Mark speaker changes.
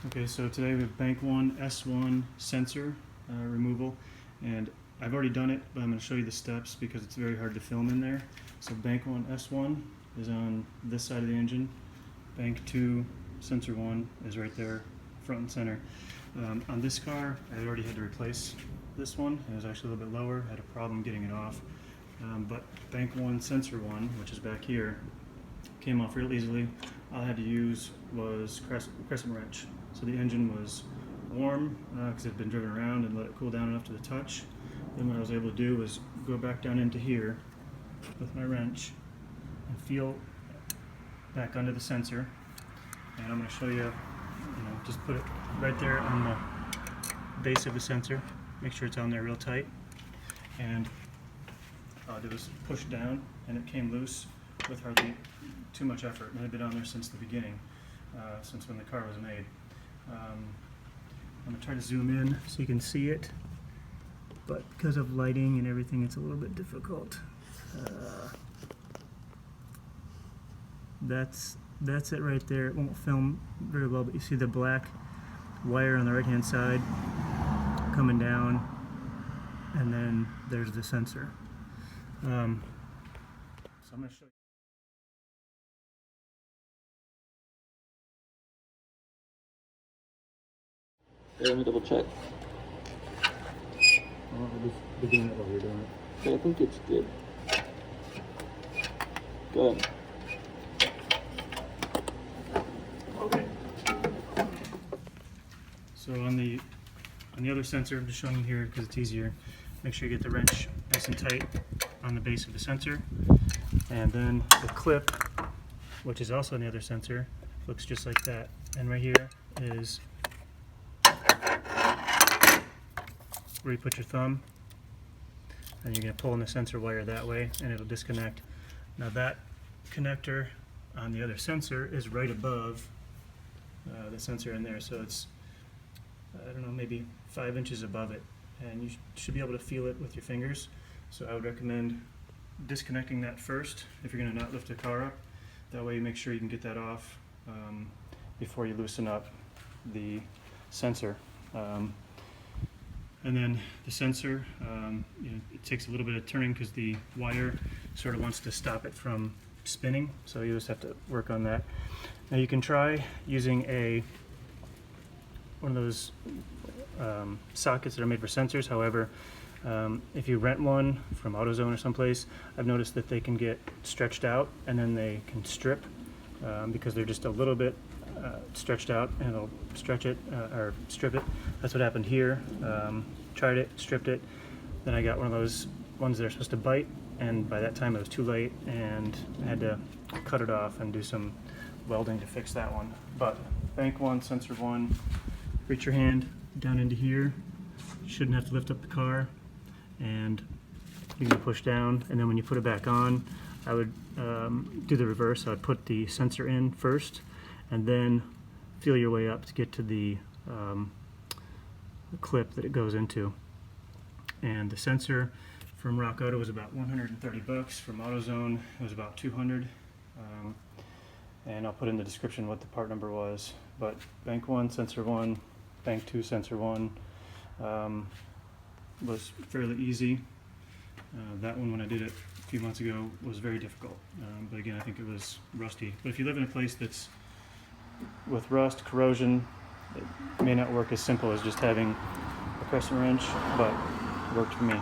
Speaker 1: Okay, so today we have bank 1 S1 sensor removal, and I've already done it, but I'm going to show you the steps because it's very hard to film in there. So bank 1 S1 is on this side of the engine. Bank 2 sensor 1 is right there, front and center. On this car, I had already had to replace this one. It was actually a little bit lower. I had a problem getting it off. But bank 1 sensor 1, which is back here, came off real easily. All I had to use was crescent wrench. So the engine was warm because it had been driven around and let it cool down enough to the touch. Then what I was able to do was go back down into here with my wrench and feel back under the sensor. And I'm going to show you, just put it right there on the base of the sensor. Make sure it's on there real tight. And all I did was push down and it came loose with hardly too much effort. And it had been on there since the beginning, since when the car was made. I'm going to try to zoom in so you can see it, but because of lighting and everything it's a little bit difficult. That's it right there. It won't film very well, but you see the black wire on the right hand side coming down, and then there's the sensor. So I'm going to show you.
Speaker 2: Let me double check.
Speaker 1: I'll just begin it while you're doing it.
Speaker 2: Okay, I think it's good. Good.
Speaker 1: Okay. So on the other sensor, I'm just showing you here because it's easier. Make sure you get the wrench nice and tight on the base of the sensor, and then the clip, which is also on the other sensor, looks just like that. And right here is where you put your thumb, and you're going to pull in the sensor wire that way and it'll disconnect. Now that connector on the other sensor is right above the sensor in there, so it's, I don't know, maybe 5 inches above it, and you should be able to feel it with your fingers. So I would recommend disconnecting that first if you're going to not lift the car up. That way you make sure you can get that off before you loosen up the sensor. And then the sensor, it takes a little bit of turning because the wire sort of wants to stop it from spinning, so you just have to work on that. Now you can try using one of those sockets that are made for sensors. However, if you rent one from AutoZone or someplace, I've noticed that they can get stretched out and then they can strip because they're just a little bit stretched out, and it'll stretch it or strip it. That's what happened here. Tried it, stripped it, then I got one of those ones that are supposed to bite, and by that time it was too late and I had to cut it off and do some welding to fix that one. But bank 1, sensor 1, reach your hand down into here. You shouldn't have to lift up the car, and you can push down, and then when you put it back on, I would do the reverse. I would put the sensor in first and then feel your way up to get to the clip that it goes into. And the sensor from Rock Auto was about 130 bucks. From AutoZone it was about 200. And I'll put in the description what the part number was. But bank 1 sensor 1, bank 2 sensor 1 was fairly easy. That one, when I did it a few months ago, was very difficult. But again, I think it was rusty. But if you live in a place that's with rust, corrosion, it may not work as simple as just having a crescent wrench, but it worked for me.